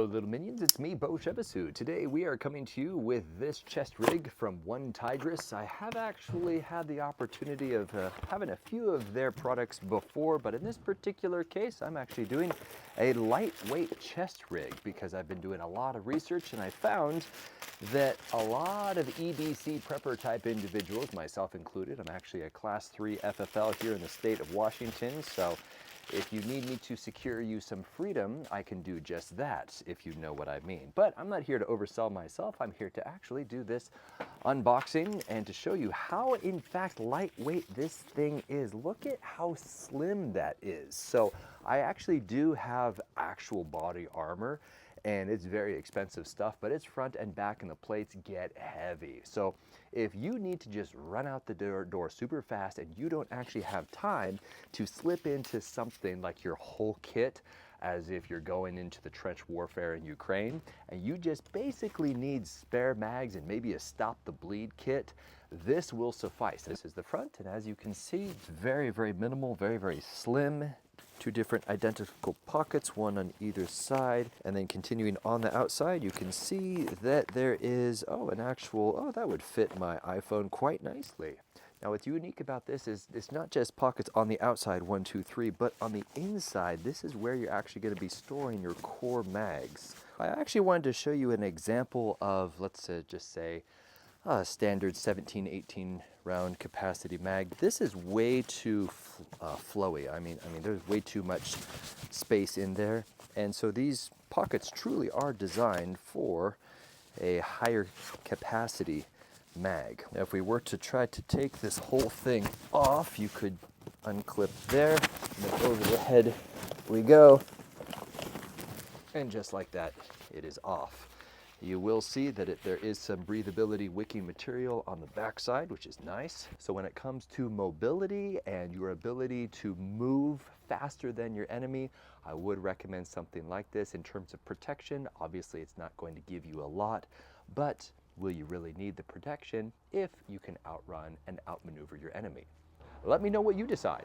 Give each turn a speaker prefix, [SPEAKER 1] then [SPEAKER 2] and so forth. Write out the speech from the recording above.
[SPEAKER 1] little minions, it's me, Bo Shebasu. Today we are coming to you with this chest rig from Onetigris. I have actually had the opportunity of having a few of their products before, but in this particular case I'm actually doing a lightweight chest rig because I've been doing a lot of research and I found that a lot of EDC prepper type individuals, myself included, I'm actually a class 3 FFL here in the state of Washington, so if you need me to secure you some freedom, I can do just that, if you know what I mean. But I'm not here to oversell myself. I'm here to actually do this unboxing and to show you how, in fact, lightweight this thing is. Look at how slim that is. So I actually do have actual body armor, and it's very expensive stuff, but it's front and back and the plates get heavy. So if you need to just run out the door super fast and you don't actually have time to slip into something like your whole kit, as if you're going into the trench warfare in Ukraine, and you just basically need spare mags and maybe a stop the bleed kit, this will suffice. This is the front, and as you can see, it's very, very minimal, very, very slim. Two different identical pockets, one on either side, and then continuing on the outside, you can see that there is, an actual, that would fit my iPhone quite nicely. Now what's unique about this is it's not just pockets on the outside, 1, 2, 3, but on the inside, this is where you're actually going to be storing your core mags. I actually wanted to show you an example of, let's just say, a standard 17, 18 round capacity mag. This is way too flowy. I mean, there's way too much space in there. And so these pockets truly are designed for a higher capacity mag. Now, if we were to try to take this whole thing off, you could unclip there, and then over the head we go. And just like that, it is off. You will see that there is some breathability wicking material on the backside, which is nice. So when it comes to mobility and your ability to move faster than your enemy, I would recommend something like this. In terms of protection, obviously it's not going to give you a lot, but will you really need the protection if you can outrun and outmaneuver your enemy? Let me know what you decide.